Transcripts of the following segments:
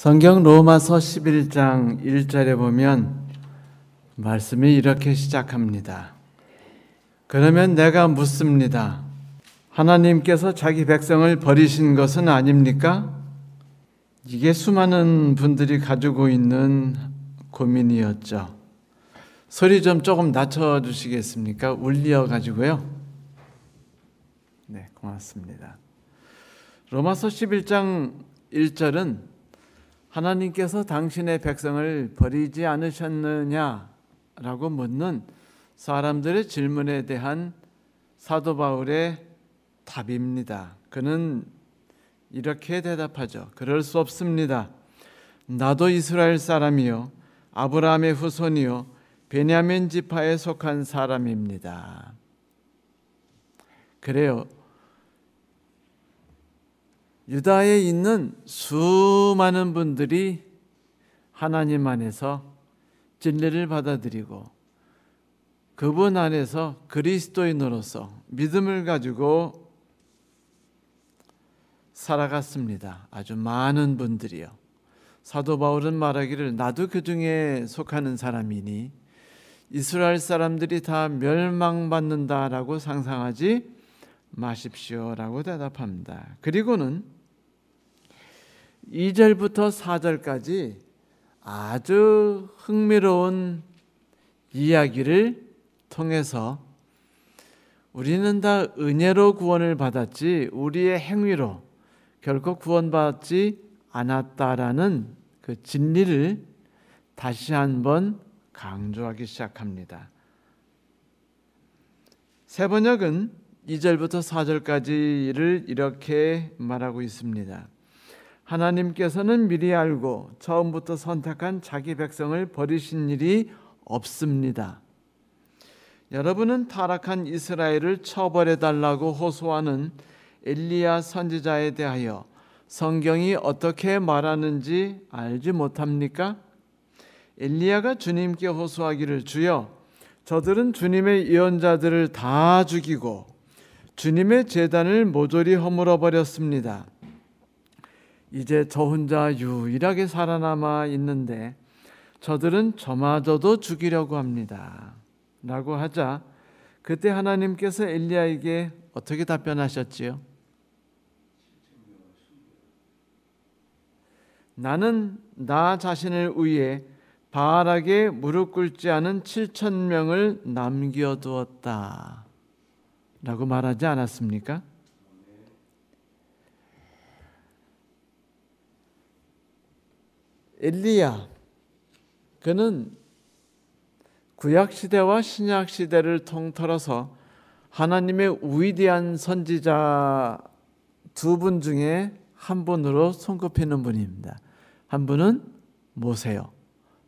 성경 로마서 11장 1절에 보면 말씀이 이렇게 시작합니다. 그러면 내가 묻습니다. 하나님께서 자기 백성을 버리신 것은 아닙니까? 이게 수많은 분들이 가지고 있는 고민이었죠. 소리 좀 조금 낮춰주시겠습니까? 울려-가지고요. 네, 고맙습니다. 로마서 11장 1절은 하나님께서 당신의 백성을 버리지 않으셨느냐라고 묻는 사람들의 질문에 대한 사도 바울의 답입니다. 그는 이렇게 대답하죠. 그럴 수 없습니다. 나도 이스라엘 사람이요 아브라함의 후손이요 베냐민 지파에 속한 사람입니다. 그래요. 유다에 있는 수많은 분들이 하나님 안에서 진리를 받아들이고 그분 안에서 그리스도인으로서 믿음을 가지고 살아갔습니다. 아주 많은 분들이요. 사도 바울은 말하기를 나도 그 중에 속하는 사람이니 이스라엘 사람들이 다 멸망받는다라고 상상하지 마십시오라고 대답합니다. 그리고는 2절부터 4절까지 아주 흥미로운 이야기를 통해서 우리는 다 은혜로 구원을 받았지 우리의 행위로 결코 구원받지 않았다라는 그 진리를 다시 한번 강조하기 시작합니다. 새 번역은 2절부터 4절까지를 이렇게 말하고 있습니다. 하나님께서는 미리 알고 처음부터 선택한 자기 백성을 버리신 일이 없습니다. 여러분은 타락한 이스라엘을 처벌해달라고 호소하는 엘리야 선지자에 대하여 성경이 어떻게 말하는지 알지 못합니까? 엘리야가 주님께 호소하기를 주여 저들은 주님의 예언자들을 다 죽이고 주님의 제단을 모조리 허물어 버렸습니다. 이제 저 혼자 유일하게 살아남아 있는데 저들은 저마저도 죽이려고 합니다. 라고 하자 그때 하나님께서 엘리야에게 어떻게 답변하셨지요? 나는 나 자신을 위해 바알에게 무릎 꿇지 않은 7,000명을 남겨두었다. 라고 말하지 않았습니까? 엘리야, 그는 구약시대와 신약시대를 통틀어서 하나님의 위대한 선지자 두 분 중에 한 분으로 손꼽히는 분입니다. 한 분은 모세요.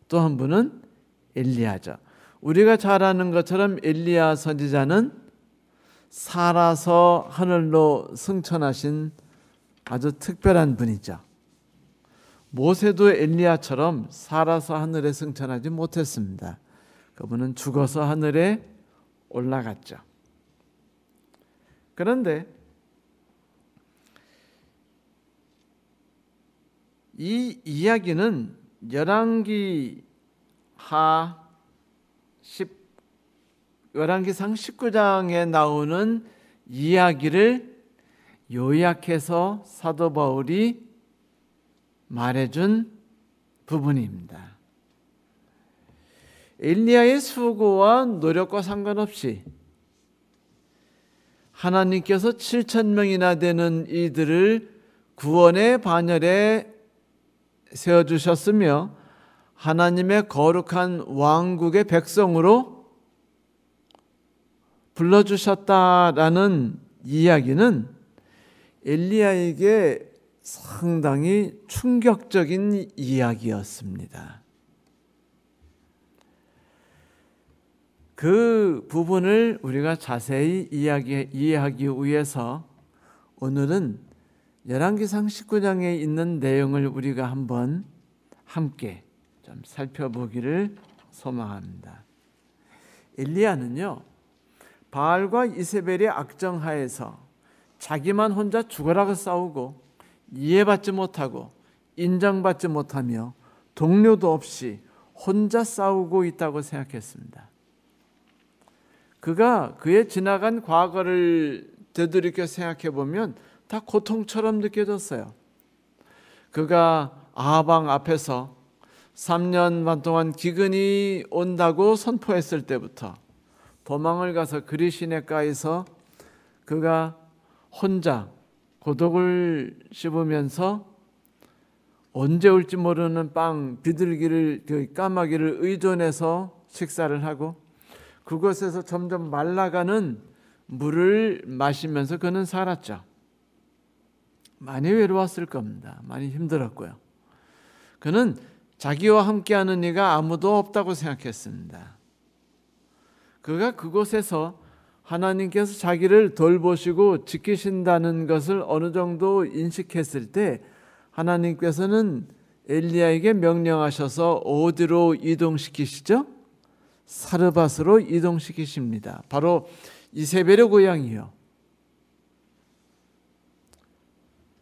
또 한 분은 엘리야죠. 우리가 잘 아는 것처럼 엘리야 선지자는 살아서 하늘로 승천하신 아주 특별한 분이죠. 모세도 엘리야처럼 살아서 하늘에 승천하지 못했습니다. 그분은 죽어서 하늘에 올라갔죠. 그런데 이 이야기는 열왕기상 19장에 나오는 이야기를 요약해서 사도 바울이 말해준 부분입니다. 엘리야의 수고와 노력과 상관없이 하나님께서 7,000명이나 되는 이들을 구원의 반열에 세워주셨으며 하나님의 거룩한 왕국의 백성으로 불러주셨다라는 이야기는 엘리야에게 상당히 충격적인 이야기였습니다. 그 부분을 우리가 자세히 이해하기 위해서 오늘은 열왕기상 19장에 있는 내용을 우리가 한번 함께 좀 살펴보기를 소망합니다. 엘리야는요, 바알과 이세벨의 악정하에서 자기만 혼자 죽어라고 싸우고 이해받지 못하고 인정받지 못하며 동료도 없이 혼자 싸우고 있다고 생각했습니다. 그가 그의 지나간 과거를 되돌이켜 생각해 보면 다 고통처럼 느껴졌어요. 그가 아하방 앞에서 3년 반 동안 기근이 온다고 선포했을 때부터 도망을 가서 그리시네가에서 그가 혼자 고독을 씹으면서 언제 올지 모르는 빵 비둘기를 까마귀를 의존해서 식사를 하고 그곳에서 점점 말라가는 물을 마시면서 그는 살았죠. 많이 외로웠을 겁니다. 많이 힘들었고요. 그는 자기와 함께하는 이가 아무도 없다고 생각했습니다. 그가 그곳에서 하나님께서 자기를 돌보시고 지키신다는 것을 어느 정도 인식했을 때 하나님께서는 엘리야에게 명령하셔서 어디로 이동시키시죠? 사르밧으로 이동시키십니다. 바로 이세벨의 고향이요.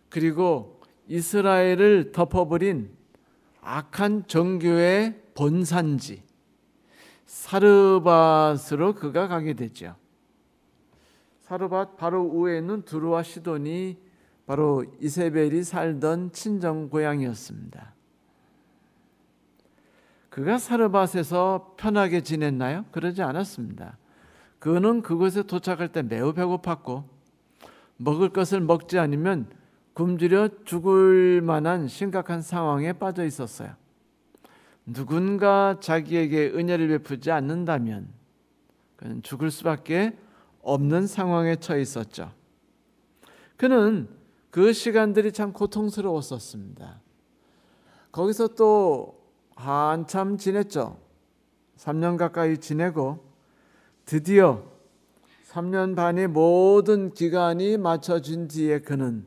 그리고 이스라엘을 덮어버린 악한 정교의 본산지 사르밧으로 그가 가게 되죠. 사르밧 바로 우에는 두루와 시돈이 바로 이세벨이 살던 친정 고향이었습니다. 그가 사르밧에서 편하게 지냈나요? 그러지 않았습니다. 그는 그곳에 도착할 때 매우 배고팠고 먹을 것을 먹지 않으면 굶주려 죽을 만한 심각한 상황에 빠져 있었어요. 누군가 자기에게 은혜를 베푸지 않는다면 그는 죽을 수밖에 없는 상황에 처해 있었죠. 그는 그 시간들이 참 고통스러웠었습니다. 거기서 또 한참 지냈죠. 3년 가까이 지내고 드디어 3년 반의 모든 기간이 맞춰진 뒤에 그는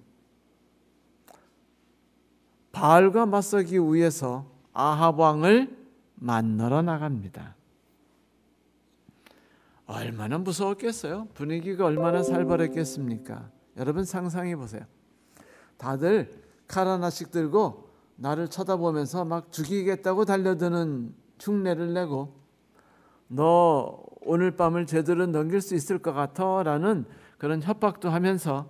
바알과 맞서기 위해서 아합 왕을 만나러 나갑니다. 얼마나 무서웠겠어요? 분위기가 얼마나 살벌했겠습니까? 여러분 상상해 보세요. 다들 칼 하나씩 들고 나를 쳐다보면서 막 죽이겠다고 달려드는 흉내를 내고 너 오늘 밤을 제대로 넘길 수 있을 것 같아 라는 그런 협박도 하면서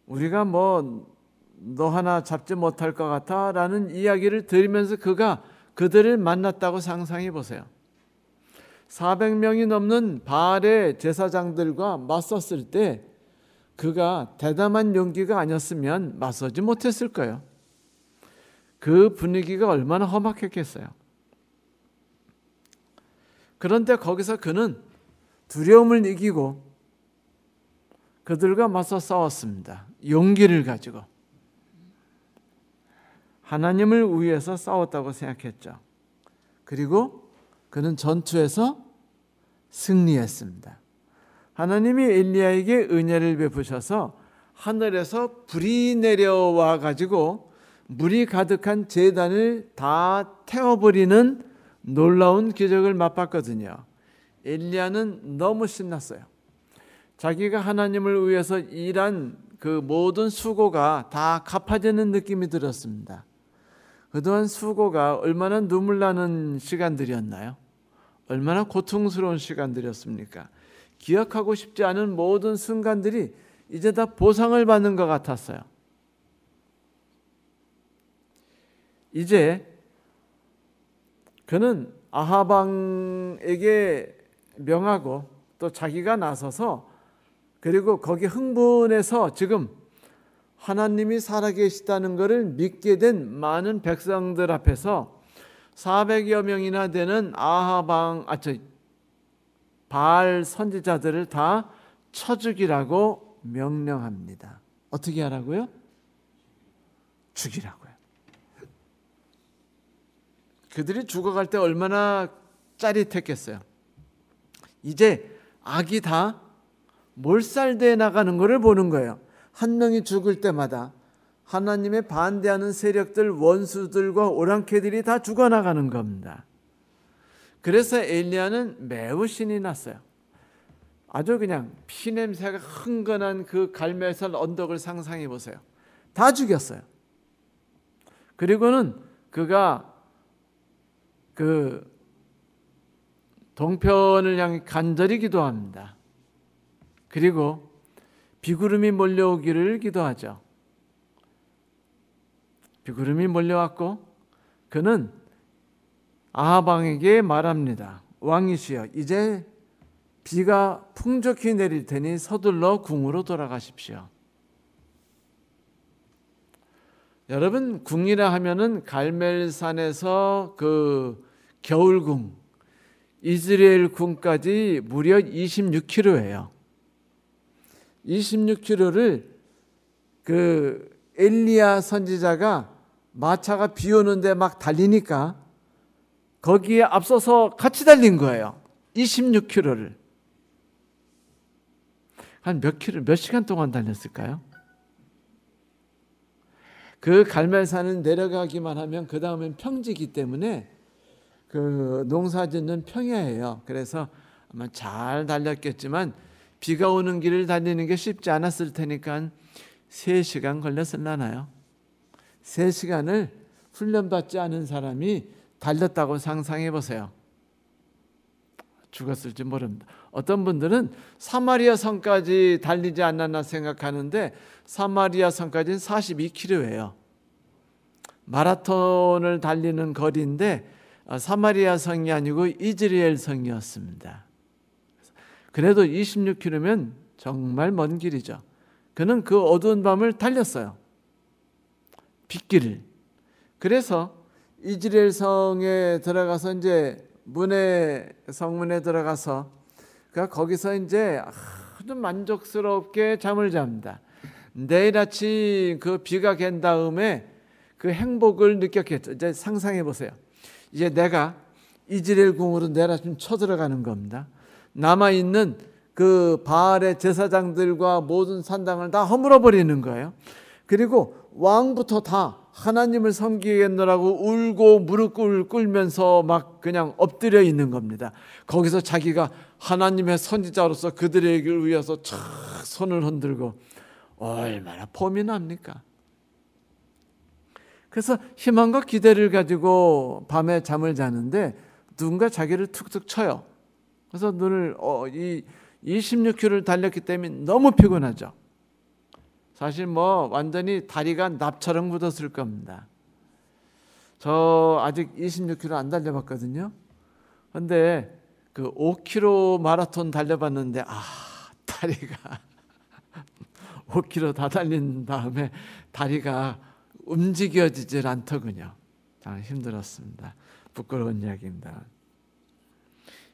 우리가 뭐 너 하나 잡지 못할 것 같아 라는 이야기를 들으면서 그가 그들을 만났다고 상상해 보세요. 400명이 넘는 바알의 제사장들과 맞섰을 때 그가 대담한 용기가 아니었으면 맞서지 못했을 거예요. 그 분위기가 얼마나 험악했겠어요. 그런데 거기서 그는 두려움을 이기고 그들과 맞서 싸웠습니다. 용기를 가지고 하나님을 위해서 싸웠다고 생각했죠. 그리고 그는 전투에서 승리했습니다. 하나님이 엘리야에게 은혜를 베푸셔서 하늘에서 불이 내려와 가지고 물이 가득한 제단을 다 태워버리는 놀라운 기적을 맛봤거든요. 엘리야는 너무 신났어요. 자기가 하나님을 위해서 일한 그 모든 수고가 다 갚아지는 느낌이 들었습니다. 그동안 수고가 얼마나 눈물 나는 시간들이었나요? 얼마나 고통스러운 시간들이었습니까? 기억하고 싶지 않은 모든 순간들이 이제 다 보상을 받는 것 같았어요. 이제 그는 아합 왕에게 명하고 또 자기가 나서서 그리고 거기 흥분해서 지금 하나님이 살아계시다는 것을 믿게 된 많은 백성들 앞에서 400여 명이나 되는 바알 선지자들을 다 쳐 죽이라고 명령합니다. 어떻게 하라고요? 죽이라고요. 그들이 죽어갈 때 얼마나 짜릿했겠어요. 이제 악이 다 몰살돼 나가는 것을 보는 거예요. 한 명이 죽을 때마다 하나님의 반대하는 세력들, 원수들과 오랑캐들이 다 죽어나가는 겁니다. 그래서 엘리야는 매우 신이 났어요. 아주 그냥 피냄새가 흥건한 그 갈멜산 언덕을 상상해 보세요. 다 죽였어요. 그리고는 그가 그 동편을 향해 간절히 기도합니다. 그리고 비구름이 몰려오기를 기도하죠. 비구름이 몰려왔고 그는 아합 왕에게 말합니다. 왕이시여, 이제 비가 풍족히 내릴 테니 서둘러 궁으로 돌아가십시오. 여러분, 궁이라 하면은 갈멜산에서 그 겨울궁, 이스라엘 궁까지 무려 26km예요. 26km를 그 엘리야 선지자가 마차가 비 오는데 막 달리니까 거기에 앞서서 같이 달린 거예요. 26km를. 한 몇 시간 동안 달렸을까요? 그 갈멜산은 내려가기만 하면 그 다음엔 평지이기 때문에 그 농사 짓는 평야예요. 그래서 아마 잘 달렸겠지만 비가 오는 길을 달리는 게 쉽지 않았을 테니까 3시간 걸렸을라나요? 3시간을 훈련받지 않은 사람이 달렸다고 상상해 보세요. 죽었을지 모릅니다. 어떤 분들은 사마리아 성까지 달리지 않았나 생각하는데 사마리아 성까지는 42km예요. 마라톤을 달리는 거리인데 사마리아 성이 아니고 이즈라엘 성이었습니다. 그래도 26km면 정말 먼 길이죠. 그는 그 어두운 밤을 달렸어요. 빗길을. 그래서 이즈라엘 성에 들어가서 이제 성문에 들어가서 거기서 이제 아주 만족스럽게 잠을 잡니다. 내일 아침 그 비가 갠 다음에 그 행복을 느꼈겠죠. 이제 상상해 보세요. 이제 내가 이즈라엘 궁으로 내일 아침 쳐들어가는 겁니다. 남아있는 그 바알의 제사장들과 모든 산당을 다 허물어 버리는 거예요. 그리고 왕부터 다 하나님을 섬기겠노라고 울고 무릎을 꿇으면서 막 그냥 엎드려 있는 겁니다. 거기서 자기가 하나님의 선지자로서 그들에게 위해서 촥 손을 흔들고 얼마나 폼이 납니까? 그래서 희망과 기대를 가지고 밤에 잠을 자는데 누군가 자기를 툭툭 쳐요. 그래서 눈을 이 26km를 달렸기 때문에 너무 피곤하죠. 사실 완전히 다리가 납처럼 굳었을 겁니다. 저 아직 26km 안 달려봤거든요. 근데 그 5km 마라톤 달려봤는데 다리가 5km 다 달린 다음에 다리가 움직여지질 않더군요. 참 힘들었습니다. 부끄러운 이야기입니다.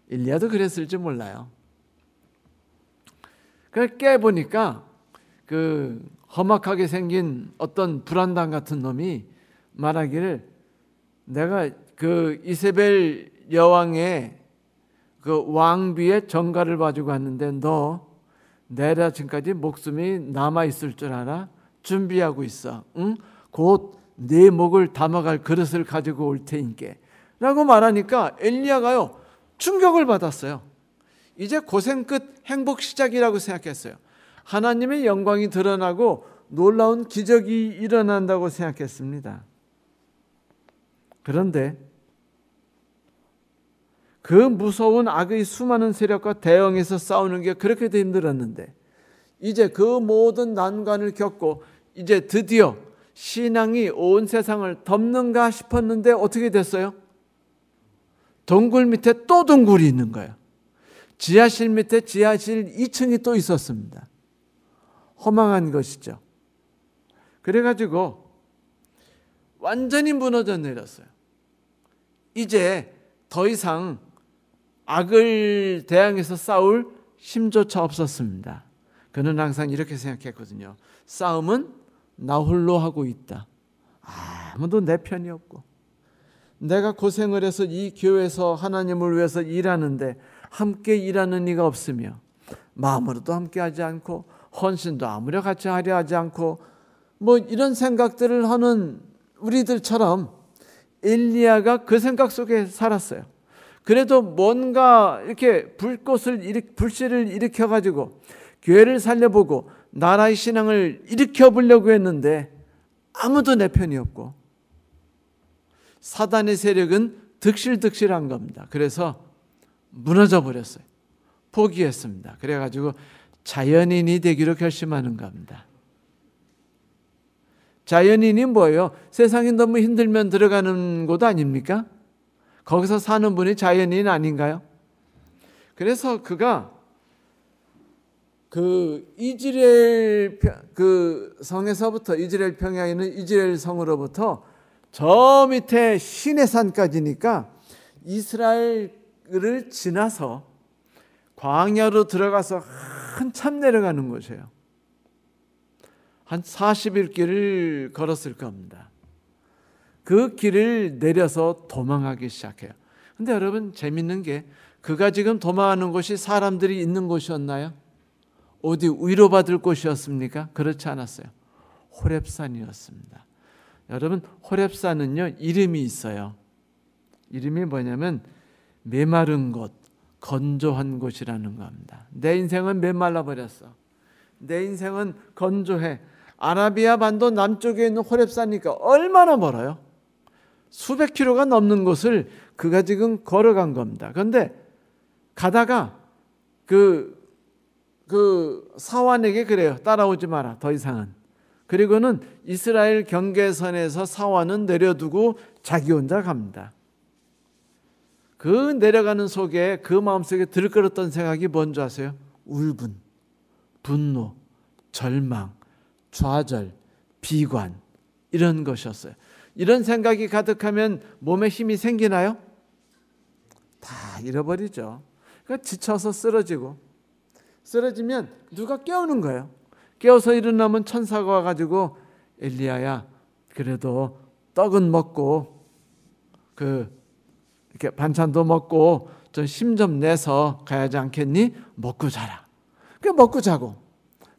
일리야도 그랬을지 몰라요. 그걸 깨보니까 그 험악하게 생긴 어떤 불안당 같은 놈이 말하기를 내가 그 이세벨 여왕의 그 왕비의 정가를 봐주고 왔는데 너 내일 아침까지 목숨이 남아있을 줄 알아? 준비하고 있어. 응? 곧 네 목을 담아갈 그릇을 가지고 올 테니까 라고 말하니까 엘리야가요 충격을 받았어요. 이제 고생 끝 행복 시작이라고 생각했어요. 하나님의 영광이 드러나고 놀라운 기적이 일어난다고 생각했습니다. 그런데 그 무서운 악의 수많은 세력과 대응해서 싸우는 게 그렇게도 힘들었는데 이제 그 모든 난관을 겪고 이제 드디어 신앙이 온 세상을 덮는가 싶었는데 어떻게 됐어요? 동굴 밑에 또 동굴이 있는 거예요. 지하실 밑에 지하실 2층이 또 있었습니다. 허망한 것이죠. 그래가지고 완전히 무너져 내렸어요. 이제 더 이상 악을 대항해서 싸울 힘조차 없었습니다. 그는 항상 이렇게 생각했거든요. 싸움은 나 홀로 하고 있다. 아무도 내 편이 없고 내가 고생을 해서 이 교회에서 하나님을 위해서 일하는데 함께 일하는 이가 없으며 마음으로도 함께 하지 않고 헌신도 아무려 같이 하려 하지 않고 이런 생각들을 하는 우리들처럼 엘리야가 그 생각 속에 살았어요. 그래도 뭔가 이렇게 불씨를 일으켜가지고 교회를 살려보고 나라의 신앙을 일으켜 보려고 했는데 아무도 내 편이 없고 사단의 세력은 득실득실한 겁니다. 그래서 무너져 버렸어요. 포기했습니다. 그래가지고 자연인이 되기로 결심하는 겁니다. 자연인이 뭐예요? 세상이 너무 힘들면 들어가는 곳 아닙니까? 거기서 사는 분이 자연인 아닌가요? 그래서 그가 그 이스라엘 그 성에서부터 이스라엘 평야에 있는 이스라엘 성으로부터 저 밑에 시내산까지니까 이스라엘을 지나서 광야로 들어가서 한참 내려가는 곳이에요. 한 40일 길을 걸었을 겁니다. 그 길을 내려서 도망하기 시작해요. 근데 여러분 재밌는 게 그가 지금 도망하는 곳이 사람들이 있는 곳이었나요? 어디 위로받을 곳이었습니까? 그렇지 않았어요. 호렙산이었습니다. 여러분 호렙산은요 이름이 있어요. 이름이 뭐냐면 메마른 곳, 건조한 곳이라는 겁니다. 내 인생은 메말라 버렸어. 내 인생은 건조해. 아라비아 반도 남쪽에 있는 호렙산이니까 얼마나 멀어요? 수백 킬로가 넘는 곳을 그가 지금 걸어간 겁니다. 그런데 가다가 그 사환에게 그래요. 따라오지 마라. 더 이상은. 그리고는 이스라엘 경계선에서 사환은 내려두고 자기 혼자 갑니다. 그 내려가는 속에 그 마음속에 들끓었던 생각이 뭔지 아세요? 울분, 분노, 절망, 좌절, 비관 이런 것이었어요. 이런 생각이 가득하면 몸에 힘이 생기나요? 다 잃어버리죠. 그러니까 지쳐서 쓰러지면 누가 깨우는 거예요. 깨워서 일어나면 천사가 와가지고 엘리야야 그래도 떡은 먹고 이렇게 반찬도 먹고 좀 힘 좀 내서 가야지 않겠니? 먹고 자라. 그 먹고 자고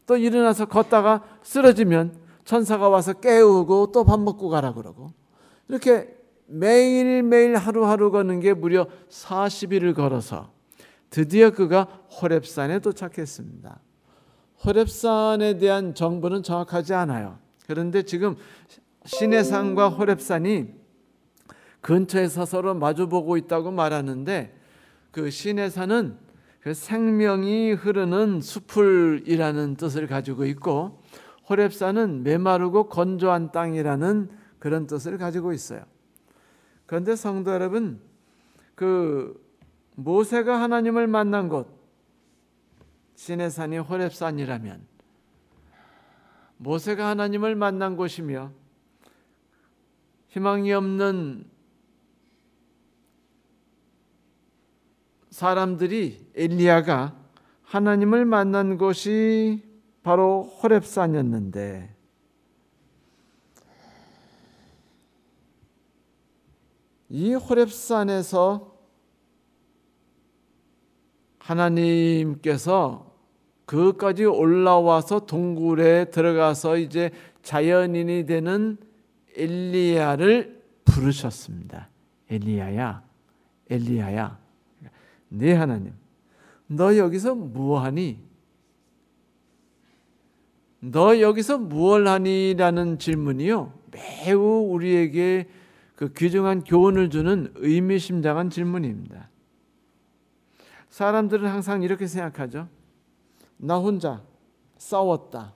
또 일어나서 걷다가 쓰러지면 천사가 와서 깨우고 또 밥 먹고 가라 그러고 이렇게 매일매일 하루하루 걷는 게 무려 40일을 걸어서 드디어 그가 호렙산에 도착했습니다. 호렙산에 대한 정보는 정확하지 않아요. 그런데 지금 시내산과 호렙산이 근처에서 서로 마주보고 있다고 말하는데 그 시내산은 그 생명이 흐르는 숲을이라는 뜻을 가지고 있고 호렙산은 메마르고 건조한 땅이라는 그런 뜻을 가지고 있어요. 그런데 성도 여러분, 그 모세가 하나님을 만난 곳 시내산이 호렙산이라면 모세가 하나님을 만난 곳이며 희망이 없는 사람들이 엘리야가 하나님을 만난 곳이 바로 호렙산이었는데 이 호렙산에서 하나님께서 그까지 올라와서 동굴에 들어가서 이제 자연인이 되는 엘리야를 부르셨습니다. 엘리야야, 엘리야야, 네 하나님, 너 여기서 무엇하니? 너 여기서 무엇을 하니?라는 질문이요 매우 우리에게 그 귀중한 교훈을 주는 의미심장한 질문입니다. 사람들은 항상 이렇게 생각하죠. 나 혼자 싸웠다.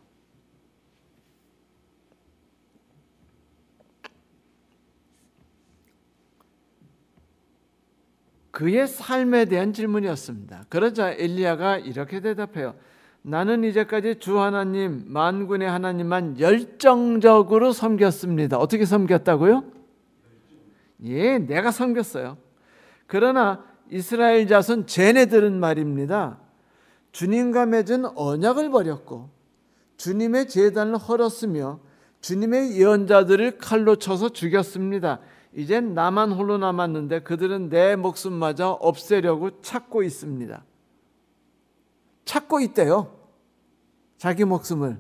그의 삶에 대한 질문이었습니다. 그러자 엘리야가 이렇게 대답해요. 나는 이제까지 주 하나님, 만군의 하나님만 열정적으로 섬겼습니다. 어떻게 섬겼다고요? 예, 내가 섬겼어요. 그러나 이스라엘 자손 쟤네들은 말입니다. 주님과 맺은 언약을 버렸고 주님의 제단을 헐었으며 주님의 예언자들을 칼로 쳐서 죽였습니다. 이젠 나만 홀로 남았는데 그들은 내 목숨마저 없애려고 찾고 있습니다. 찾고 있대요. 자기 목숨을.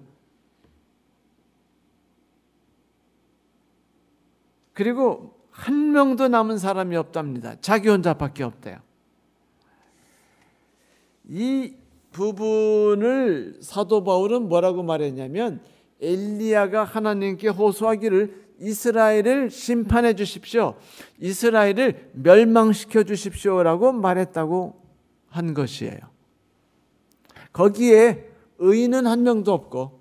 그리고 한 명도 남은 사람이 없답니다. 자기 혼자밖에 없대요. 이 부분을 사도 바울은 뭐라고 말했냐면 엘리야가 하나님께 호소하기를 이스라엘을 심판해 주십시오. 이스라엘을 멸망시켜 주십시오라고 말했다고 한 것이에요. 거기에 의인은 한 명도 없고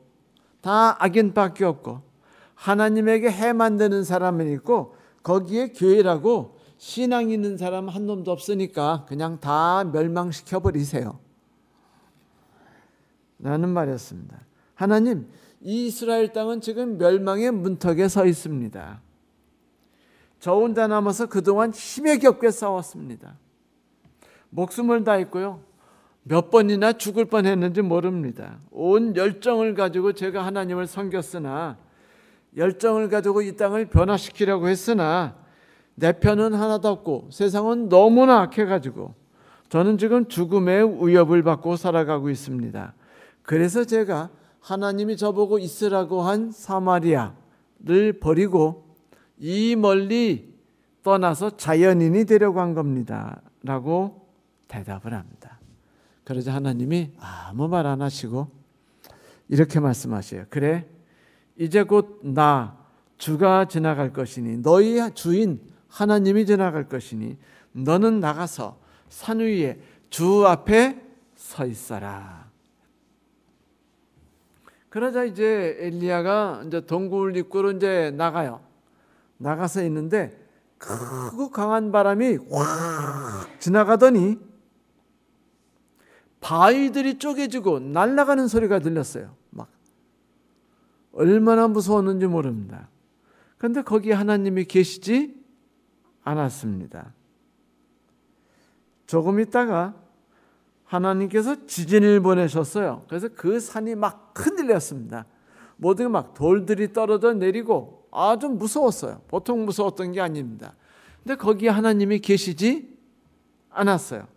다 악인밖에 없고 하나님에게 해 만드는 사람은 있고 거기에 교회라고 신앙 있는 사람 한 놈도 없으니까 그냥 다 멸망시켜 버리세요 라는 말이었습니다. 하나님, 이 이스라엘 땅은 지금 멸망의 문턱에 서 있습니다. 저 혼자 남아서 그동안 힘에 겹게 싸웠습니다. 목숨을 다했고요. 몇 번이나 죽을 뻔했는지 모릅니다. 온 열정을 가지고 제가 하나님을 섬겼으나, 열정을 가지고 이 땅을 변화시키려고 했으나 내 편은 하나도 없고 세상은 너무나 악해가지고 저는 지금 죽음의 위협을 받고 살아가고 있습니다. 그래서 제가 하나님이 저보고 있으라고 한 사마리아를 버리고 이 멀리 떠나서 자연인이 되려고 한 겁니다 라고 대답을 합니다. 그러자 하나님이 아무 말 안 하시고 이렇게 말씀하셔요. 그래, 이제 곧 나 주가 지나갈 것이니, 너희 주인 하나님이 지나갈 것이니 너는 나가서 산 위에 주 앞에 서 있어라. 그러자 이제 엘리야가 이제 동굴 입구로 이제 나가서 있는데 크고 강한 바람이 확 지나가더니 바위들이 쪼개지고 날아가는 소리가 들렸어요. 막 얼마나 무서웠는지 모릅니다. 그런데 거기에 하나님이 계시지 않았습니다. 조금 있다가 하나님께서 지진을 보내셨어요. 그래서 그 산이 막 흔들렸습니다. 모든 막 돌들이 떨어져 내리고 아주 무서웠어요. 보통 무서웠던 게 아닙니다. 근데 거기에 하나님이 계시지 않았어요.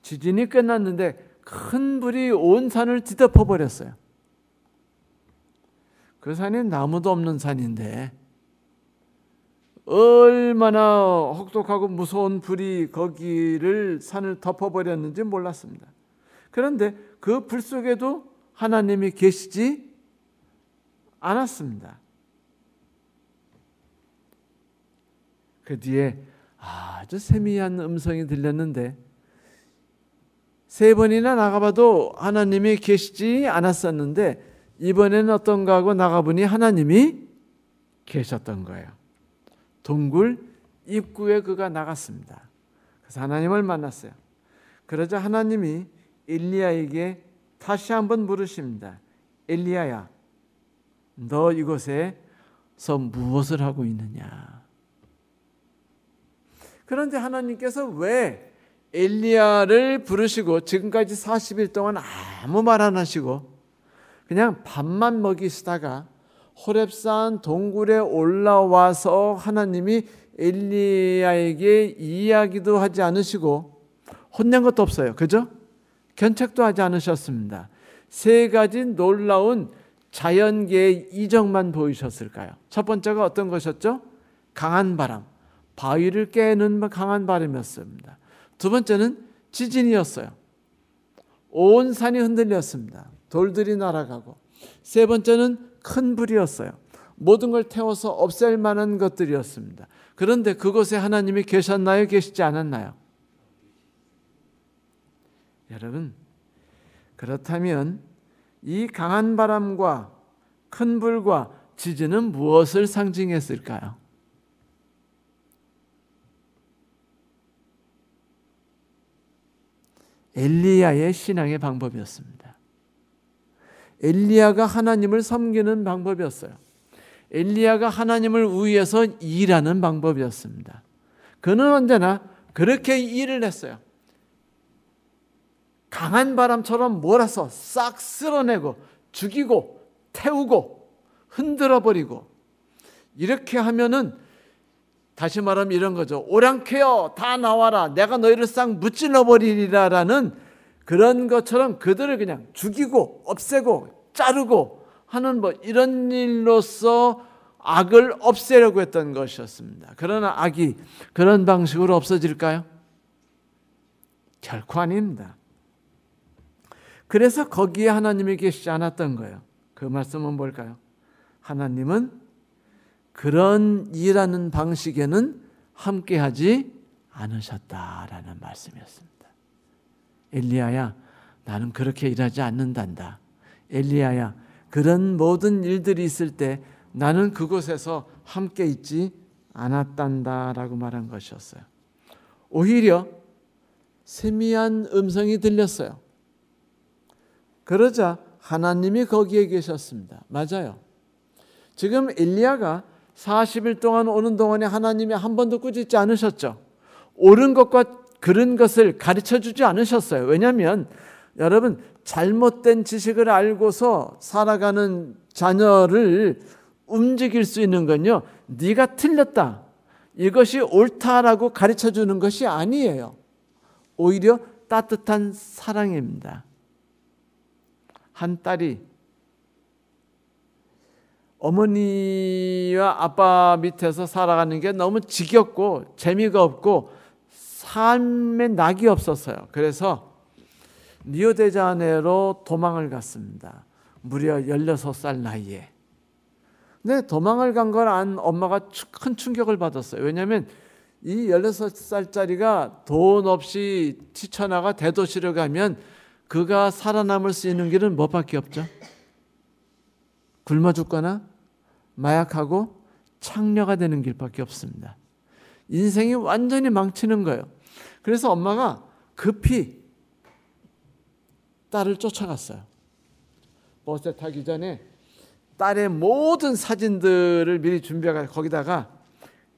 지진이 끝났는데 큰 불이 온 산을 뒤덮어 버렸어요. 그 산이 나무도 없는 산인데 얼마나 혹독하고 무서운 불이 거기를 산을 덮어버렸는지 몰랐습니다. 그런데 그 불 속에도 하나님이 계시지 않았습니다. 그 뒤에 아주 세미한 음성이 들렸는데 3번이나 나가봐도 하나님이 계시지 않았었는데 이번에는 어떤가 하고 나가보니 하나님이 계셨던 거예요. 동굴 입구에 그가 나갔습니다. 그래서 하나님을 만났어요. 그러자 하나님이 엘리야에게 다시 한번 물으십니다. 엘리야야, 너 이곳에서 무엇을 하고 있느냐? 그런데 하나님께서 왜 엘리야를 부르시고 지금까지 40일 동안 아무 말 안 하시고 그냥 밥만 먹이시다가 호렙산 동굴에 올라와서 하나님이 엘리야에게 이야기도 하지 않으시고 혼낸 것도 없어요. 그죠? 견책도 하지 않으셨습니다. 3가지 놀라운 자연계의 이적만 보이셨을까요? 첫 번째가 어떤 것이었죠? 강한 바람, 바위를 깨는 강한 바람이었습니다. 두 번째는 지진이었어요. 온 산이 흔들렸습니다. 돌들이 날아가고. 3번째는 큰 불이었어요. 모든 걸 태워서 없앨 만한 것들이었습니다. 그런데 그곳에 하나님이 계셨나요? 계시지 않았나요? 여러분, 그렇다면 이 강한 바람과 큰 불과 지진은 무엇을 상징했을까요? 엘리야의 신앙의 방법이었습니다. 엘리야가 하나님을 섬기는 방법이었어요. 엘리야가 하나님을 위해서 일하는 방법이었습니다. 그는 언제나 그렇게 일을 했어요. 강한 바람처럼 몰아서 싹 쓸어내고 죽이고 태우고 흔들어버리고 이렇게 하면은 다시 말하면 이런 거죠. 오랑캐여 다 나와라. 내가 너희를 싹 무찔러버리리라라는 그런 것처럼 그들을 그냥 죽이고 없애고 자르고 하는 뭐 이런 일로서 악을 없애려고 했던 것이었습니다. 그러나 악이 그런 방식으로 없어질까요? 결코 아닙니다. 그래서 거기에 하나님이 계시지 않았던 거예요. 그 말씀은 뭘까요? 하나님은 그런 일하는 방식에는 함께하지 않으셨다라는 말씀이었습니다. 엘리야야, 나는 그렇게 일하지 않는단다. 엘리야야, 그런 모든 일들이 있을 때 나는 그곳에서 함께 있지 않았단다라고 말한 것이었어요. 오히려 세미한 음성이 들렸어요. 그러자 하나님이 거기에 계셨습니다. 맞아요. 지금 엘리야가 40일 동안 오는 동안에 하나님이 한 번도 꾸짖지 않으셨죠. 옳은 것과 그른 것을 가르쳐 주지 않으셨어요. 왜냐하면 여러분, 잘못된 지식을 알고서 살아가는 자녀를 움직일 수 있는 건요, 네가 틀렸다, 이것이 옳다라고 가르쳐 주는 것이 아니에요. 오히려 따뜻한 사랑입니다. 한 딸이 어머니와 아빠 밑에서 살아가는 게 너무 지겹고 재미가 없고 삶에 낙이 없었어요. 그래서 리오데자네이루로 도망을 갔습니다. 무려 16살 나이에. 근데 도망을 간 걸 안 엄마가 큰 충격을 받았어요. 왜냐하면 이 16살짜리가 돈 없이 뛰쳐나가 대도시를 가면 그가 살아남을 수 있는 길은 뭐밖에 없죠? 굶어 죽거나 마약하고 창녀가 되는 길밖에 없습니다. 인생이 완전히 망치는 거예요. 그래서 엄마가 급히 딸을 쫓아갔어요. 버스에 타기 전에 딸의 모든 사진들을 미리 준비해서 거기다가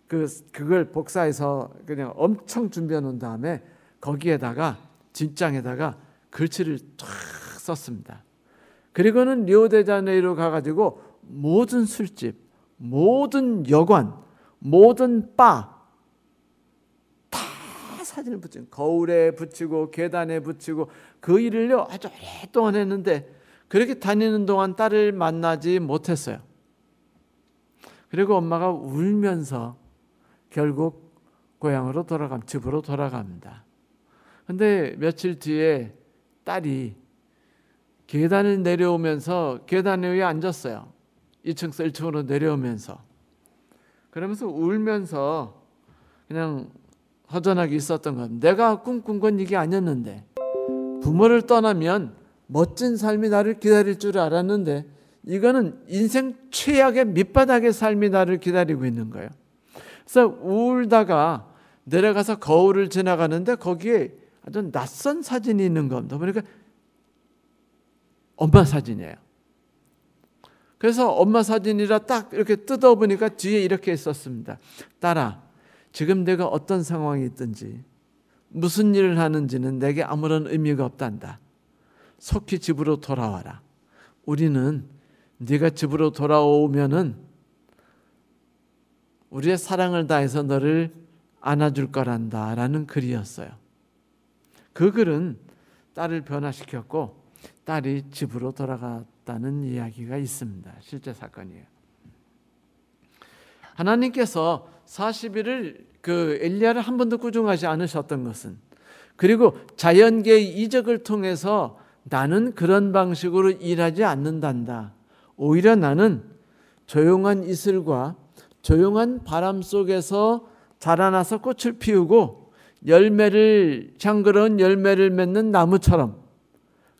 그걸 복사해서 그냥 엄청 준비해 놓은 다음에 거기에다가 뒷장에다가 글씨를 쫙 썼습니다. 그리고는 리오데자네이루 가가지고 모든 술집, 모든 여관, 모든 바 다 사진을 붙인, 거울에 붙이고 계단에 붙이고 그 일을요 아주 오랫동안 했는데 그렇게 다니는 동안 딸을 만나지 못했어요. 그리고 엄마가 울면서 결국 고향으로 집으로 돌아갑니다. 근데 며칠 뒤에 딸이 계단을 내려오면서 계단 위에 앉았어요. 2층에서 1층으로 내려오면서. 그러면서 울면서 그냥 허전하게 있었던 겁니다. 내가 꿈꾼 건 이게 아니었는데, 부모를 떠나면 멋진 삶이 나를 기다릴 줄 알았는데 이거는 인생 최악의 밑바닥의 삶이 나를 기다리고 있는 거예요. 그래서 울다가 내려가서 거울을 지나가는데 거기에 아주 낯선 사진이 있는 겁니다. 보니까 엄마 사진이에요. 그래서 엄마 사진이라 딱 이렇게 뜯어보니까 뒤에 이렇게 있었습니다. 딸아, 지금 내가 어떤 상황이 있든지 무슨 일을 하는지는 내게 아무런 의미가 없단다. 속히 집으로 돌아와라. 우리는 네가 집으로 돌아오면은 우리의 사랑을 다해서 너를 안아줄 거란다 라는 글이었어요. 그 글은 딸을 변화시켰고 딸이 집으로 돌아갔다는 이야기가 있습니다. 실제 사건이에요. 하나님께서 40일을 엘리야를 한 번도 꾸중하지 않으셨던 것은, 그리고 자연계의 이적을 통해서 나는 그런 방식으로 일하지 않는단다. 오히려 나는 조용한 이슬과 조용한 바람 속에서 자라나서 꽃을 피우고 향그러운 열매를 맺는 나무처럼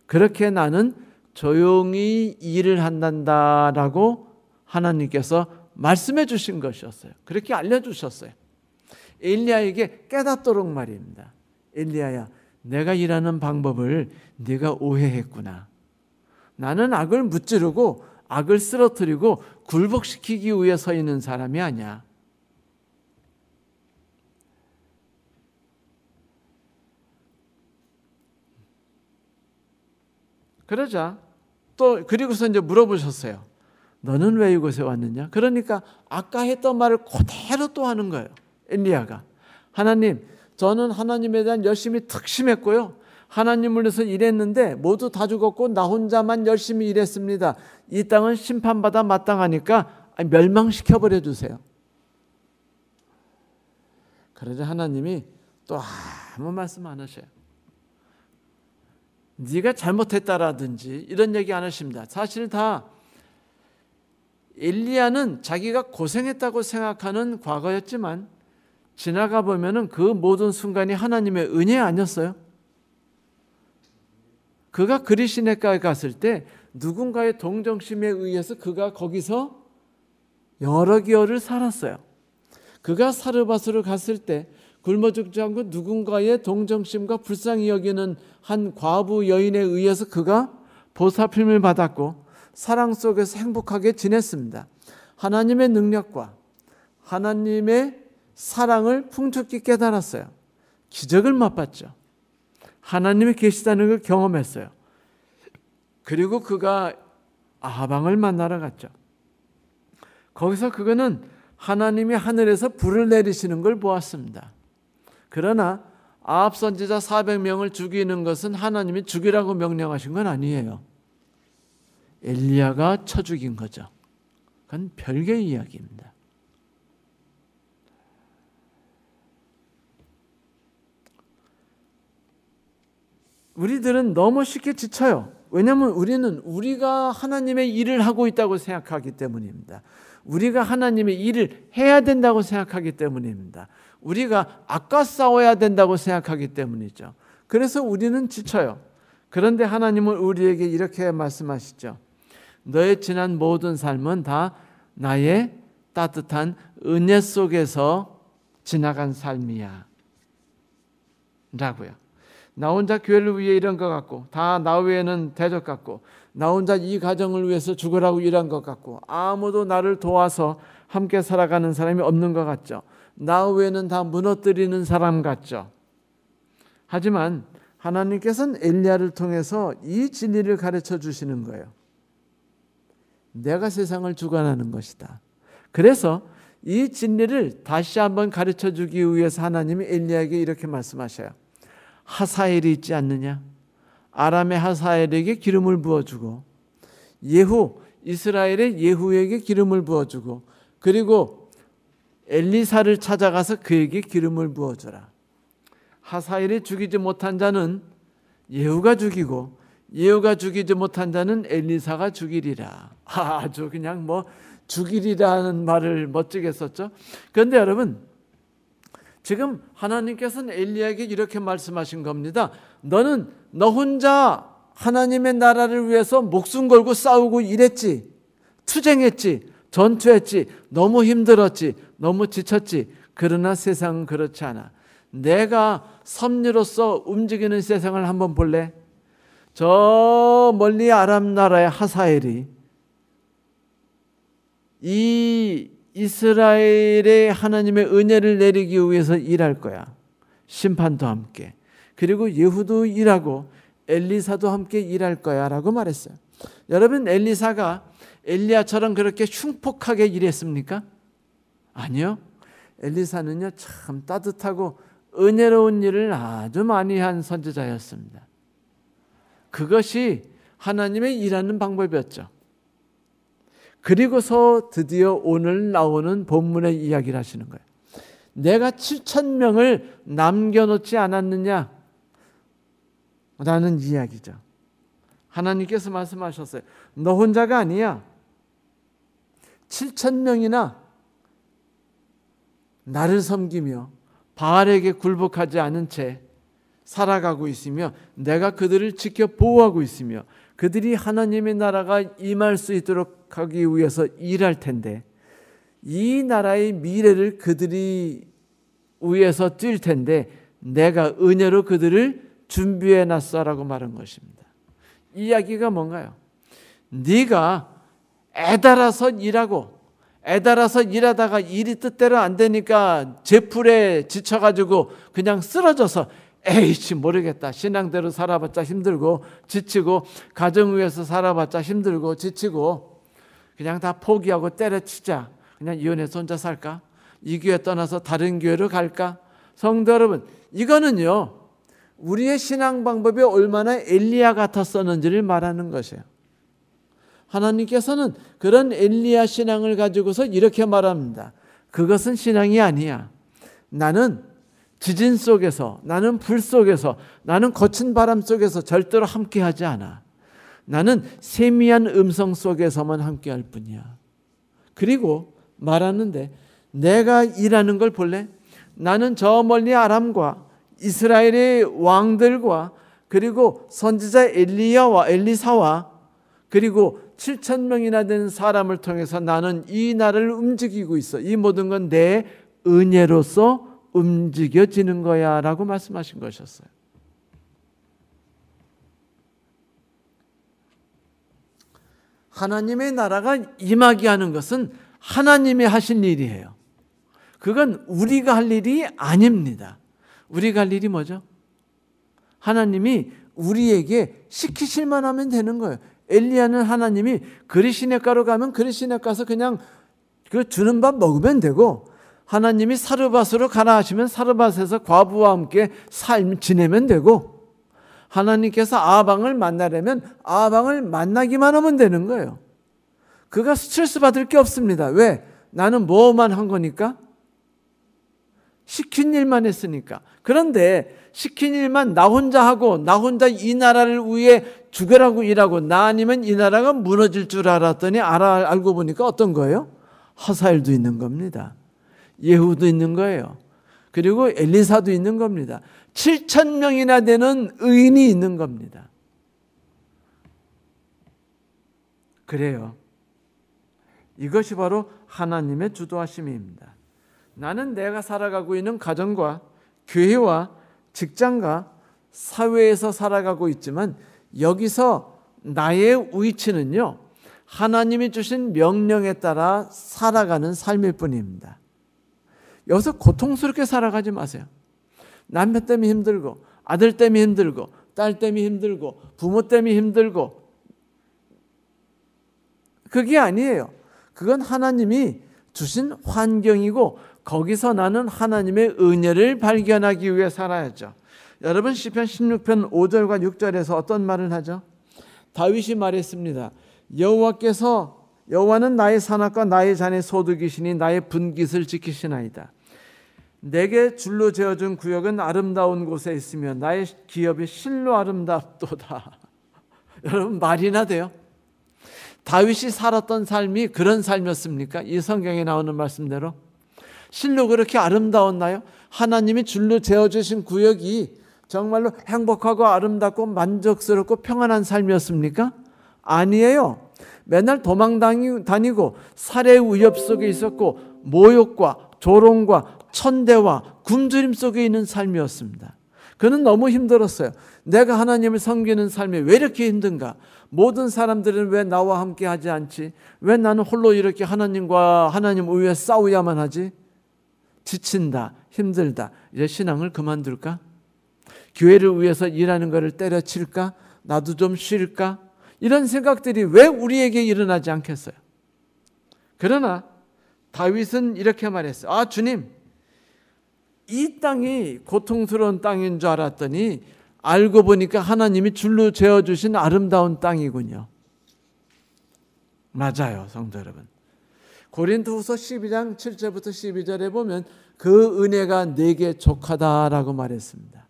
그렇게 나는 조용히 일을 한단다라고 하나님께서 말씀해 주신 것이었어요. 그렇게 알려주셨어요. 엘리야에게 깨닫도록 말입니다. 엘리야야, 내가 일하는 방법을 네가 오해했구나. 나는 악을 무찌르고 악을 쓰러뜨리고 굴복시키기 위해 서 있는 사람이 아니야. 그러자 또 그리고서 이제 물어보셨어요. 너는 왜 이곳에 왔느냐? 그러니까 아까 했던 말을 그대로 또 하는 거예요. 엘리야가. 하나님, 저는 하나님에 대한 열심히 특심했고요. 하나님을 위해서 일했는데 모두 다 죽었고 나 혼자만 열심히 일했습니다. 이 땅은 심판받아 마땅하니까 멸망시켜버려 주세요. 그러자 하나님이 또 아무 말씀 안 하셔요. 네가 잘못했다라든지 이런 얘기 안 하십니다. 사실 다 엘리야는 자기가 고생했다고 생각하는 과거였지만 지나가 보면은 그 모든 순간이 하나님의 은혜 아니었어요? 그가 그리시네가에 갔을 때 누군가의 동정심에 의해서 그가 거기서 여러 개월을 살았어요. 그가 사르밧으로 갔을 때 굶어 죽지 않고 누군가의 동정심과 불쌍히 여기는 한 과부 여인에 의해서 그가 보살핌을 받았고 사랑 속에서 행복하게 지냈습니다. 하나님의 능력과 하나님의 사랑을 풍족히 깨달았어요. 기적을 맛봤죠. 하나님이 계시다는 걸 경험했어요. 그리고 그가 아방을 만나러 갔죠. 거기서 그거는 하나님이 하늘에서 불을 내리시는 걸 보았습니다. 그러나 아합 선지자 400명을 죽이는 것은 하나님이 죽이라고 명령하신 건 아니에요. 엘리야가 쳐 죽인 거죠. 그건 별개의 이야기입니다. 우리들은 너무 쉽게 지쳐요. 왜냐하면 우리가 하나님의 일을 하고 있다고 생각하기 때문입니다. 우리가 하나님의 일을 해야 된다고 생각하기 때문입니다. 우리가 아까 싸워야 된다고 생각하기 때문이죠. 그래서 우리는 지쳐요. 그런데 하나님은 우리에게 이렇게 말씀하시죠. 너의 지난 모든 삶은 다 나의 따뜻한 은혜 속에서 지나간 삶이야 라고요. 나 혼자 교회를 위해 일한 것 같고 다 나 외에는 대적 같고 나 혼자 이 가정을 위해서 죽으라고 일한 것 같고 아무도 나를 도와서 함께 살아가는 사람이 없는 것 같죠. 나 외에는 다 무너뜨리는 사람 같죠. 하지만 하나님께서는 엘리야를 통해서 이 진리를 가르쳐 주시는 거예요. 내가 세상을 주관하는 것이다. 그래서 이 진리를 다시 한번 가르쳐 주기 위해서 하나님이 엘리야에게 이렇게 말씀하셔요. 하사엘이 있지 않느냐? 아람의 하사엘에게 기름을 부어주고 이스라엘의 예후에게 기름을 부어주고 그리고 엘리사를 찾아가서 그에게 기름을 부어주라. 하사엘이 죽이지 못한 자는 예후가 죽이고 예후가 죽이지 못한 자는 엘리사가 죽이리라. 아주 그냥 죽이리라는 말을 멋지게 썼죠. 그런데 여러분 지금 하나님께서는 엘리야에게 이렇게 말씀하신 겁니다. 너는 너 혼자 하나님의 나라를 위해서 목숨 걸고 싸우고 일했지. 투쟁했지. 전투했지. 너무 힘들었지. 너무 지쳤지. 그러나 세상은 그렇지 않아. 내가 섭리로서 움직이는 세상을 한번 볼래? 저 멀리 아람 나라의 하사엘이 이 이스라엘의 하나님의 은혜를 내리기 위해서 일할 거야. 심판도 함께. 그리고 예후도 일하고 엘리사도 함께 일할 거야 라고 말했어요. 여러분 엘리사가 엘리야처럼 그렇게 흉폭하게 일했습니까? 아니요. 엘리사는요 참 따뜻하고 은혜로운 일을 아주 많이 한 선지자였습니다. 그것이 하나님의 일하는 방법이었죠. 그리고서 드디어 오늘 나오는 본문의 이야기를 하시는 거예요. 내가 7,000명을 남겨놓지 않았느냐? 라는 이야기죠. 하나님께서 말씀하셨어요. 너 혼자가 아니야. 7,000명이나 나를 섬기며 바알에게 굴복하지 않은 채 살아가고 있으며 내가 그들을 지켜 보호하고 있으며 그들이 하나님의 나라가 임할 수 있도록 하기 위해서 일할 텐데 이 나라의 미래를 그들이 위해서 뛸 텐데 내가 은혜로 그들을 준비해 놨어라고 말한 것입니다. 이야기가 뭔가요? 네가 애달아서 일하다가 일이 뜻대로 안 되니까 제풀에 지쳐가지고 그냥 쓰러져서 에이씨 모르겠다. 신앙대로 살아봤자 힘들고 지치고 가정 위해서 살아봤자 힘들고 지치고 그냥 다 포기하고 때려치자. 그냥 이혼해서 혼자 살까? 이 교회 떠나서 다른 교회로 갈까? 성도 여러분, 이거는요 우리의 신앙 방법이 얼마나 엘리야 같았었는지를 말하는 것이에요. 하나님께서는 그런 엘리야 신앙을 가지고서 이렇게 말합니다. 그것은 신앙이 아니야. 나는 지진 속에서, 나는 불 속에서, 나는 거친 바람 속에서 절대로 함께하지 않아. 나는 세미한 음성 속에서만 함께할 뿐이야. 그리고 말하는데 내가 일하는 걸 볼래? 나는 저 멀리 아람과 이스라엘의 왕들과 그리고 선지자 엘리사와 그리고 7,000명이나 된 사람을 통해서 나는 이 나라를 움직이고 있어. 이 모든 건 내 은혜로서 움직여지는 거야 라고 말씀하신 것이었어요. 하나님의 나라가 임하게 하는 것은 하나님이 하신 일이에요. 그건 우리가 할 일이 아닙니다. 우리가 할 일이 뭐죠? 하나님이 우리에게 시키실만 하면 되는 거예요. 엘리야는 하나님이 그리시네가로 가면 그리시네 가서 그냥 그 주는 밥 먹으면 되고, 하나님이 사르밧으로 가라 하시면 사르밧에서 과부와 함께 삶 지내면 되고, 하나님께서 아방을 만나려면 아방을 만나기만 하면 되는 거예요. 그가 스트레스 받을 게 없습니다. 왜? 나는 뭐만 한 거니까? 시킨 일만 했으니까. 그런데 시킨 일만 나 혼자 하고 나 혼자 이 나라를 위해 죽으라고 일하고 나 아니면 이 나라가 무너질 줄 알았더니 알고 보니까 어떤 거예요? 하사엘도 있는 겁니다. 예후도 있는 거예요. 그리고 엘리사도 있는 겁니다. 7,000명이나 되는 의인이 있는 겁니다. 그래요. 이것이 바로 하나님의 주도하심입니다. 나는 내가 살아가고 있는 가정과 교회와 직장과 사회에서 살아가고 있지만 여기서 나의 위치는요, 하나님이 주신 명령에 따라 살아가는 삶일 뿐입니다. 여기서 고통스럽게 살아가지 마세요. 남편 때문에 힘들고 아들 때문에 힘들고 딸 때문에 힘들고 부모 때문에 힘들고, 그게 아니에요. 그건 하나님이 주신 환경이고 거기서 나는 하나님의 은혜를 발견하기 위해 살아야죠. 여러분, 시편 16편 5절과 6절에서 어떤 말을 하죠? 다윗이 말했습니다. 여호와는 나의 산악과 나의 잔의 소득이시니 나의 분깃을 지키시나이다. 내게 줄로 재어준 구역은 아름다운 곳에 있으며 나의 기업이 실로 아름답도다. 여러분, 말이나 돼요? 다윗이 살았던 삶이 그런 삶이었습니까? 이 성경에 나오는 말씀대로 실로 그렇게 아름다웠나요? 하나님이 줄로 재어주신 구역이 정말로 행복하고 아름답고 만족스럽고 평안한 삶이었습니까? 아니에요. 맨날 도망다니고 살해의 위협 속에 있었고 모욕과 조롱과 천대와 굶주림 속에 있는 삶이었습니다. 그는 너무 힘들었어요. 내가 하나님을 섬기는 삶이 왜 이렇게 힘든가? 모든 사람들은 왜 나와 함께 하지 않지? 왜 나는 홀로 이렇게 하나님 위해 싸워야만 하지? 지친다, 힘들다. 이제 신앙을 그만둘까? 교회를 위해서 일하는 것을 때려칠까? 나도 좀 쉴까? 이런 생각들이 왜 우리에게 일어나지 않겠어요? 그러나 다윗은 이렇게 말했어요. 아, 주님, 이 땅이 고통스러운 땅인 줄 알았더니 알고 보니까 하나님이 줄로 재어주신 아름다운 땅이군요. 맞아요, 성도 여러분. 고린도후서 12장 7절부터 12절에 보면 그 은혜가 내게 족하다라고 말했습니다.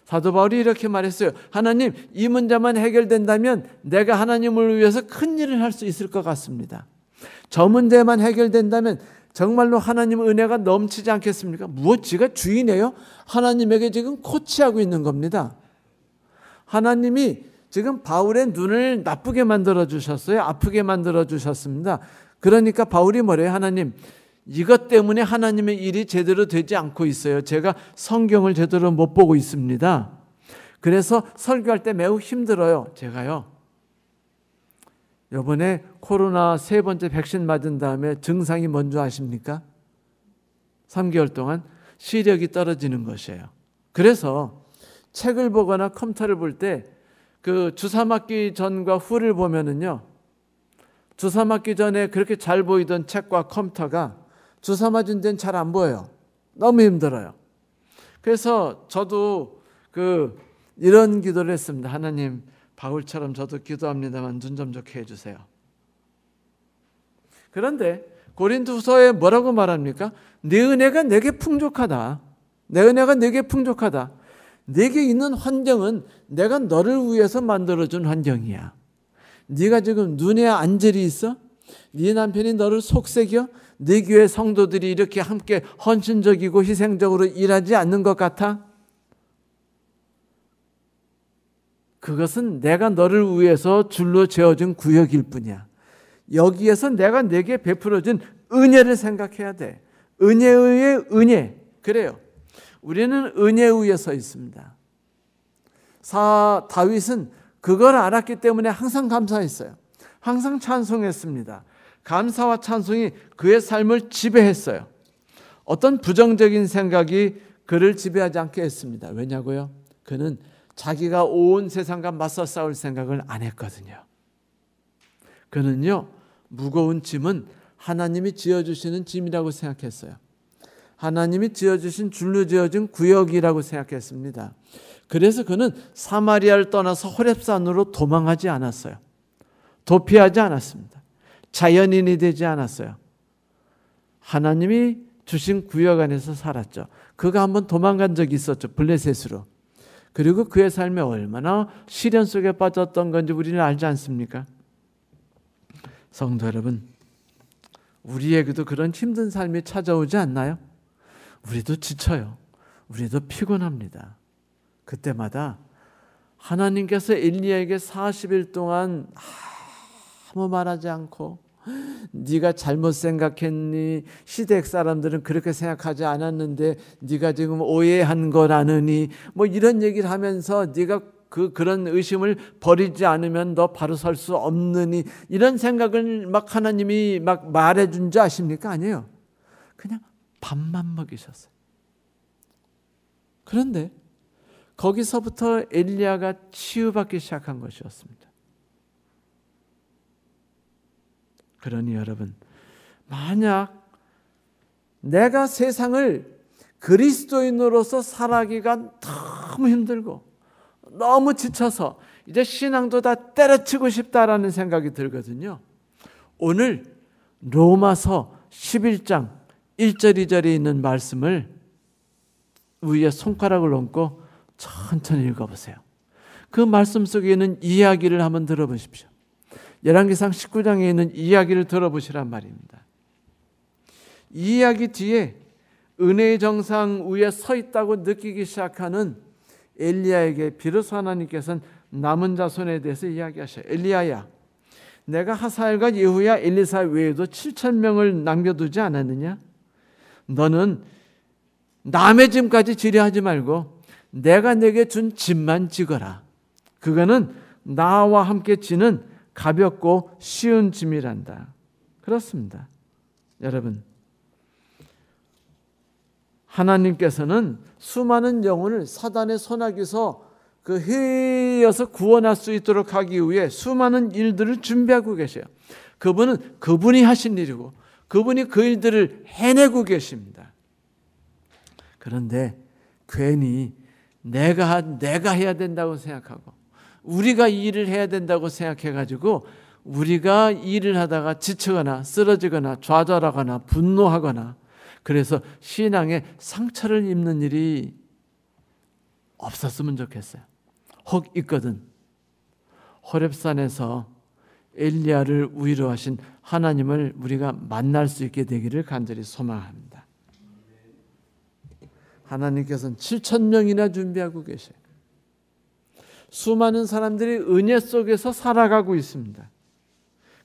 사도 바울이 이렇게 말했어요. 하나님, 이 문제만 해결된다면 내가 하나님을 위해서 큰 일을 할 수 있을 것 같습니다. 저 문제만 해결된다면 정말로 하나님 은혜가 넘치지 않겠습니까? 무엇 지가 주인이에요? 하나님에게 지금 코치하고 있는 겁니다. 하나님이 지금 바울의 눈을 나쁘게 만들어 주셨어요. 아프게 만들어 주셨습니다. 그러니까 바울이 뭐래요? 하나님, 이것 때문에 하나님의 일이 제대로 되지 않고 있어요. 제가 성경을 제대로 못 보고 있습니다. 그래서 설교할 때 매우 힘들어요. 제가요, 이번에 코로나 3번째 백신 맞은 다음에 증상이 뭔지 아십니까? 3개월 동안 시력이 떨어지는 것이에요. 그래서 책을 보거나 컴퓨터를 볼 때 그 주사 맞기 전과 후를 보면은요, 주사 맞기 전에 그렇게 잘 보이던 책과 컴퓨터가 주사 맞은 데는 잘 안 보여요. 너무 힘들어요. 그래서 저도 이런 기도를 했습니다. 하나님, 바울처럼 저도 기도합니다만 눈 좀 좋게 해주세요. 그런데 고린도후서에 뭐라고 말합니까? 내 은혜가 내게 풍족하다. 내 은혜가 내게 풍족하다. 내게 있는 환경은 내가 너를 위해서 만들어준 환경이야. 네가 지금 눈에 안젤이 있어? 네 남편이 너를 속삭여? 네 교회 성도들이 이렇게 함께 헌신적이고 희생적으로 일하지 않는 것 같아? 그것은 내가 너를 위해서 줄로 재어준 구역일 뿐이야. 여기에서 내가 내게 베풀어준 은혜를 생각해야 돼. 은혜의 은혜. 그래요. 우리는 은혜 위에 서 있습니다. 다윗은 그걸 알았기 때문에 항상 감사했어요. 항상 찬송했습니다. 감사와 찬송이 그의 삶을 지배했어요. 어떤 부정적인 생각이 그를 지배하지 않게 했습니다. 왜냐고요? 그는 자기가 온 세상과 맞서 싸울 생각을 안 했거든요. 그는요, 무거운 짐은 하나님이 지어주시는 짐이라고 생각했어요. 하나님이 지어주신 줄로 지어진 구역이라고 생각했습니다. 그래서 그는 사마리아를 떠나서 호렙산으로 도망하지 않았어요. 도피하지 않았습니다. 자연인이 되지 않았어요. 하나님이 주신 구역 안에서 살았죠. 그가 한번 도망간 적이 있었죠. 블레셋으로. 그리고 그의 삶에 얼마나 시련 속에 빠졌던 건지 우리는 알지 않습니까? 성도 여러분, 우리에게도 그런 힘든 삶이 찾아오지 않나요? 우리도 지쳐요. 우리도 피곤합니다. 그때마다 하나님께서 엘리야에게 40일 동안 아무 말하지 않고 네가 잘못 생각했니? 시댁 사람들은 그렇게 생각하지 않았는데 네가 지금 오해한 거라느니 뭐 이런 얘기를 하면서 네가 그런 의심을 버리지 않으면 너 바로 설 수 없느니 이런 생각을 막 하나님이 막 말해준 줄 아십니까? 아니에요. 그냥 밥만 먹이셨어요. 그런데 거기서부터 엘리야가 치유받기 시작한 것이었습니다. 그러니 여러분, 만약 내가 세상을 그리스도인으로서 살아가기가 너무 힘들고 너무 지쳐서 이제 신앙도 다 때려치고 싶다라는 생각이 들거든요. 오늘 로마서 11장 1절 2절에 있는 말씀을 위에 손가락을 얹고 천천히 읽어보세요. 그 말씀 속에 있는 이야기를 한번 들어보십시오. 열왕기상 19장에 있는 이야기를 들어보시란 말입니다. 이 이야기 뒤에 은혜의 정상 위에 서 있다고 느끼기 시작하는 엘리야에게 비로소 하나님께서는 남은 자손에 대해서 이야기하셔요. 엘리야야, 내가 하사엘과 예후야 엘리사 외에도 7,000명을 남겨두지 않았느냐? 너는 남의 짐까지 지려하지 말고 내가 내게 준 짐만 지거라. 그거는 나와 함께 지는 가볍고 쉬운 짐이란다. 그렇습니다. 여러분, 하나님께서는 수많은 영혼을 사단의 손아귀에서 해여서 구원할 수 있도록 하기 위해 수많은 일들을 준비하고 계셔요. 그분은 그분이 하신 일이고 그분이 그 일들을 해내고 계십니다. 그런데 괜히 내가 해야 된다고 생각하고 우리가 이 일을 해야 된다고 생각해가지고 우리가 일을 하다가 지치거나 쓰러지거나 좌절하거나 분노하거나 그래서 신앙에 상처를 입는 일이 없었으면 좋겠어요. 혹 있거든. 호렙산에서 엘리야를 위로하신 하나님을 우리가 만날 수 있게 되기를 간절히 소망합니다. 하나님께서는 7,000명이나 준비하고 계셔요. 수많은 사람들이 은혜 속에서 살아가고 있습니다.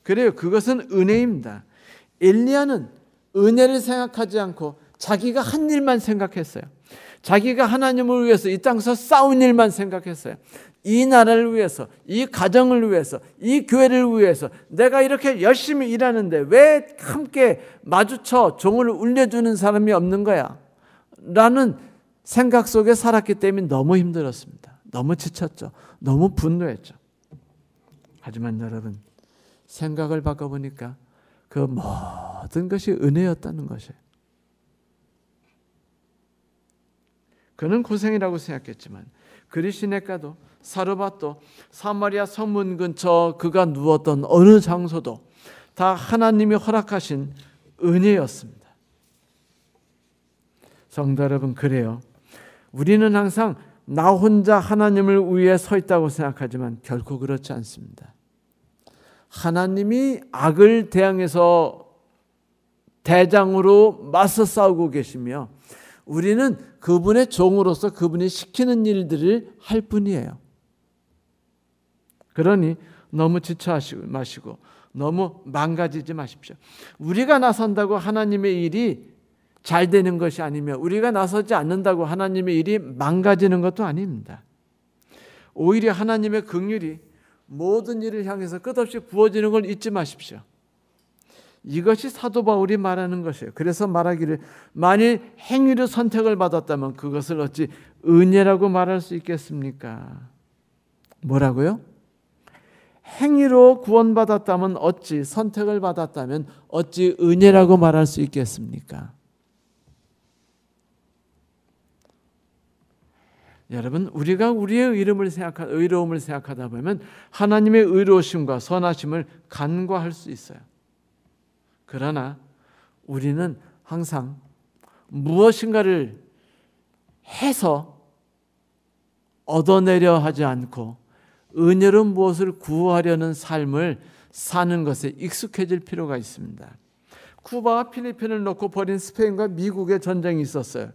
그래요. 그것은 은혜입니다. 엘리야는 은혜를 생각하지 않고 자기가 한 일만 생각했어요. 자기가 하나님을 위해서 이 땅에서 싸운 일만 생각했어요. 이 나라를 위해서, 이 가정을 위해서, 이 교회를 위해서 내가 이렇게 열심히 일하는데 왜 함께 마주쳐 종을 울려주는 사람이 없는 거야? 라는 생각 속에 살았기 때문에 너무 힘들었습니다. 너무 지쳤죠. 너무 분노했죠. 하지만 여러분, 생각을 바꿔보니까 그 모든 것이 은혜였다는 것이에요. 그는 고생이라고 생각했지만 그리 시냇가도 사르밧도 사마리아 성문 근처 그가 누웠던 어느 장소도 다 하나님이 허락하신 은혜였습니다. 성도 여러분, 그래요. 우리는 항상 나 혼자 하나님을 위해 서 있다고 생각하지만 결코 그렇지 않습니다. 하나님이 악을 대항해서 대장으로 맞서 싸우고 계시며 우리는 그분의 종으로서 그분이 시키는 일들을 할 뿐이에요. 그러니 너무 지체하지 마시고 너무 망가지지 마십시오. 우리가 나선다고 하나님의 일이 잘 되는 것이 아니며 우리가 나서지 않는다고 하나님의 일이 망가지는 것도 아닙니다. 오히려 하나님의 긍휼이 모든 일을 향해서 끝없이 부어지는 걸 잊지 마십시오. 이것이 사도 바울이 말하는 것이에요. 그래서 말하기를 만일 행위로 선택을 받았다면 그것을 어찌 은혜라고 말할 수 있겠습니까? 뭐라고요? 행위로 구원받았다면 어찌 선택을 받았다면 어찌 은혜라고 말할 수 있겠습니까? 여러분, 우리가 우리의 의로움을 생각하다 보면 하나님의 의로우심과 선하심을 간과할 수 있어요. 그러나 우리는 항상 무엇인가를 해서 얻어내려 하지 않고 은혜로 무엇을 구하려는 삶을 사는 것에 익숙해질 필요가 있습니다. 쿠바와 필리핀을 놓고 벌인 스페인과 미국의 전쟁이 있었어요.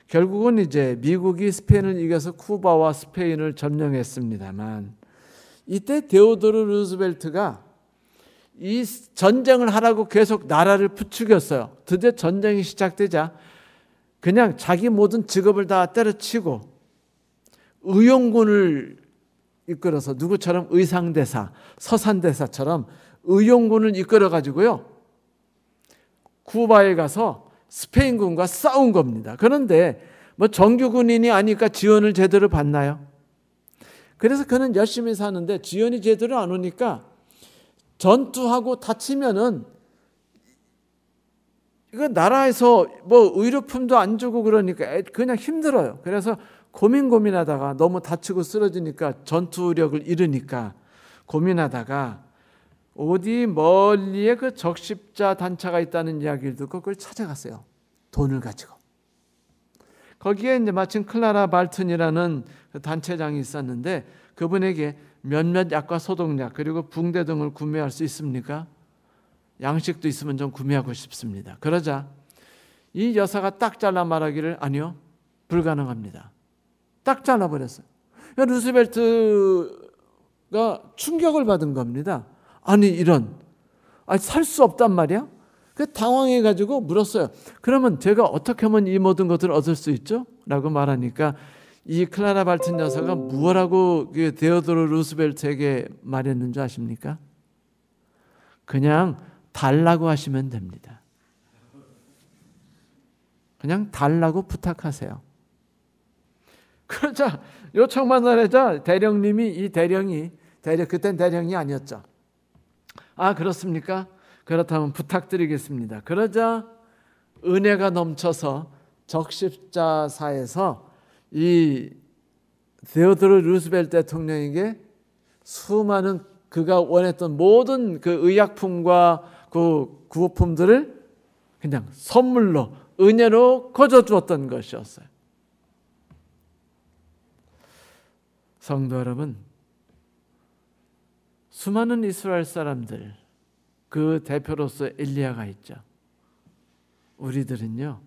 결국은 이제 미국이 스페인을 이겨서 쿠바와 스페인을 점령했습니다만 이때 데오도르 루즈벨트가 이 전쟁을 하라고 계속 나라를 부추겼어요. 드디어 전쟁이 시작되자 그냥 자기 모든 직업을 다 때려치고 의용군을 이끌어서 누구처럼 의상대사, 서산대사처럼 의용군을 이끌어 가지고요 쿠바에 가서 스페인군과 싸운 겁니다. 그런데 뭐 정규 군인이 아니까 지원을 제대로 받나요? 그래서 그는 열심히 사는데 지원이 제대로 안 오니까 전투하고 다치면은 이거 나라에서 뭐 의료품도 안 주고 그러니까 그냥 힘들어요. 그래서 고민하다가 너무 다치고 쓰러지니까 전투력을 잃으니까 고민하다가 어디 멀리에 그 적십자 단차가 있다는 이야기를 듣고 그걸 찾아갔어요. 돈을 가지고. 거기에 이제 마침 클라라 발튼이라는 단체장이 있었는데 그분에게 몇몇 약과 소독약 그리고 붕대 등을 구매할 수 있습니까? 양식도 있으면 좀 구매하고 싶습니다. 그러자 이 여사가 딱 잘라 말하기를 아니요, 불가능합니다. 딱 잘라버렸어요. 루스벨트가 충격을 받은 겁니다. 아니 이런, 살 수 없단 말이야? 그 당황해가지고 물었어요. 그러면 제가 어떻게 하면 이 모든 것들을 얻을 수 있죠? 라고 말하니까 이 클라라 발튼 여사가 무엇라고 데오도르 루스벨트에게 말했는 줄 아십니까? 그냥 달라고 하시면 됩니다. 그냥 달라고 부탁하세요. 그러자 요청만 하자 대령님이 이 대령이 그땐 대령이 아니었죠. 아 그렇습니까? 그렇다면 부탁드리겠습니다. 그러자 은혜가 넘쳐서 적십자사에서 이 데오도르 루스벨트 대통령에게 수많은 그가 원했던 모든 그 의약품과 그 구호품들을 그냥 선물로 은혜로 거저 주었던 것이었어요. 성도 여러분, 수많은 이스라엘 사람들 그 대표로서 엘리야가 있죠. 우리들은요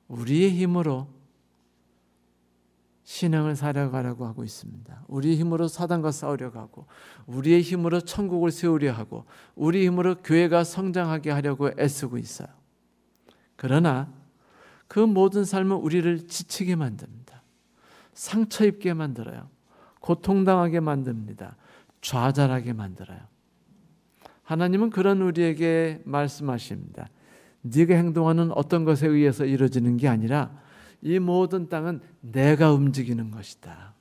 우리의 힘으로 신앙을 살아가려고 하고 있습니다. 우리의 힘으로 사단과 싸우려고 하고 우리의 힘으로 천국을 세우려 하고 우리의 힘으로 교회가 성장하게 하려고 애쓰고 있어요. 그러나 그 모든 삶은 우리를 지치게 만듭니다. 상처 입게 만들어요. 고통당하게 만듭니다. 좌절하게 만들어요. 하나님은 그런 우리에게 말씀하십니다. 네가 행동하는 어떤 것에 의해서 이루어지는 게 아니라 이 모든 땅은 내가 움직이는 것이다.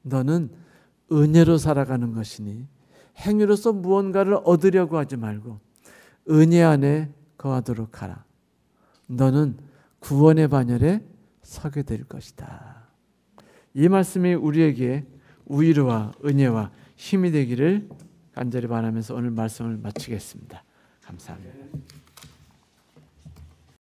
너는 은혜로 살아가는 것이니 행위로서 무언가를 얻으려고 하지 말고 은혜 안에 거하도록 하라. 너는 구원의 반열에 서게 될 것이다. 이 말씀이 우리에게 위로와 은혜와 힘이 되기를 간절히 바라면서 오늘 말씀을 마치겠습니다. 감사합니다.